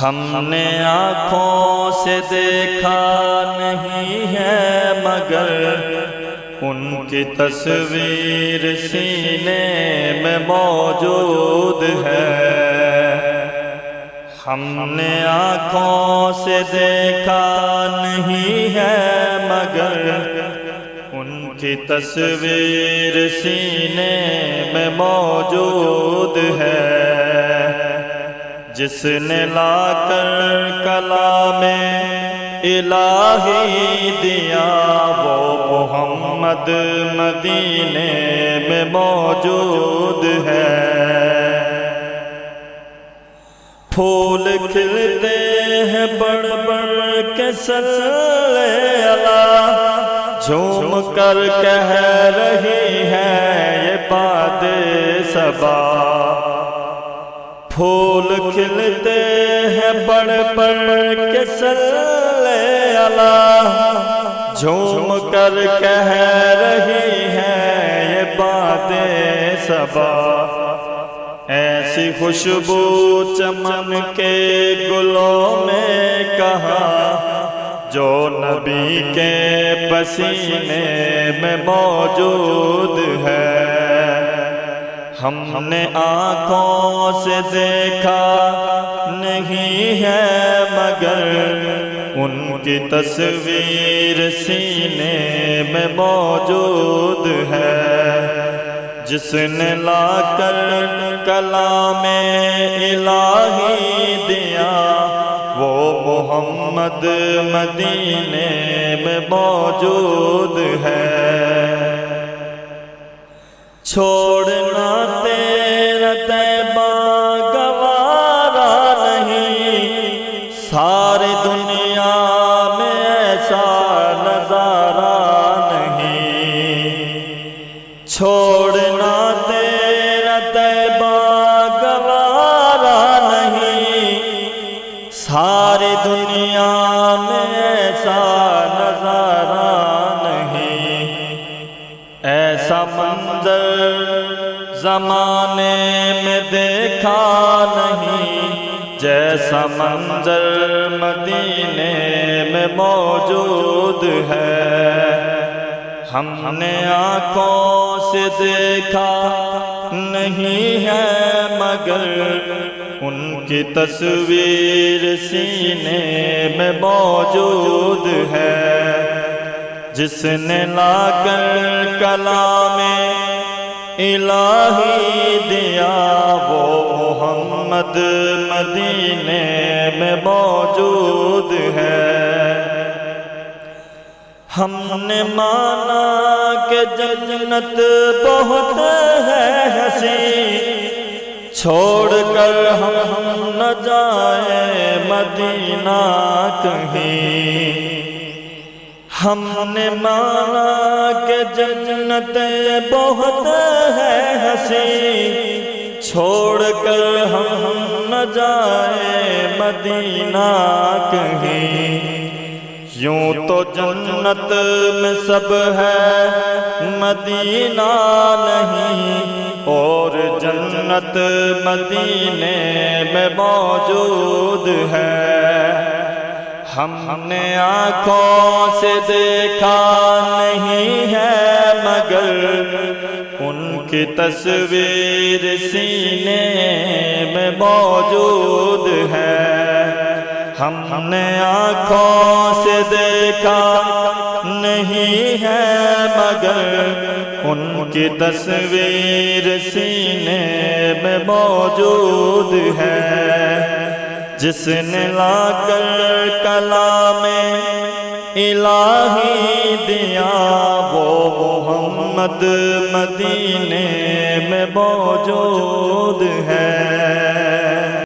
ہم نے آنکھوں سے دیکھا نہیں ہے مگر ان کی تصویر سینے میں موجود ہے۔ ہم نے آنکھوں سے دیکھا نہیں ہے مگر ان کی تصویر سینے میں موجود ہے۔ جس نے لا کر کلام الہی دیا وہ محمد مدینے میں موجود ہے۔ پھول کھلتے ہیں بڑھ بڑھ کے صلی اللہ، جھوم کر کہہ رہی ہے یہ باد صبا۔ پھول کھلتے ہیں بڑھ بڑھ کے صلی اللہ، جھوم کر کہہ رہی ہے یہ باد صبا۔ ایسی خوشبو چمن کے گلوں میں کہاں جو نبی کے پسینے میں موجود ہے۔ ہم نے آنکھوں سے دیکھا نہیں ہے مگر ان کی تصویر سینے میں موجود ہے۔ جس نے لا کر کلام الہی دیا وہ محمد مدینے میں موجود ہے۔ چھوڑنا تیرا طیبہ گوارا نہیں، ساری دنیا میں ایسا نظارہ نہیں۔ چھوڑنا تیرا طیبہ گوارا نہیں، ساری دنیا میں ایسا نظارہ نہیں۔ ایسا منظر زمانے میں دیکھا نہیں، جیسا منظر مدینے میں موجود ہے۔ ہم نے آنکھوں سے دیکھا نہیں ہے مگر ان کی تصویر سینے میں موجود ہے۔ جس نے لا کر کلام الہی دیا وہ محمد مدینے میں موجود ہے۔ ہم نے مانا کہ جنت بہت ہے حسین، چھوڑ کر ہم نہ جائیں مدینہ کہیں۔ ہم نے مانا کہ جنت بہت ہے حسین، چھوڑ کر ہم نہ جائیں مدینہ کہیں۔ یوں تو جنت میں سب ہے مدینہ نہیں، اور جنت مدینے میں موجود ہے۔ ہم نے آنکھوں سے دیکھا نہیں ہے مگر ان کی تصویر سینے میں موجود ہے۔ ہم نے آنکھوں سے دیکھا نہیں ہے مگر ان کی تصویر سینے میں موجود ہے۔ جس نے لا کر کلام الہی دیا وہ محمد مدینے میں موجود ہے۔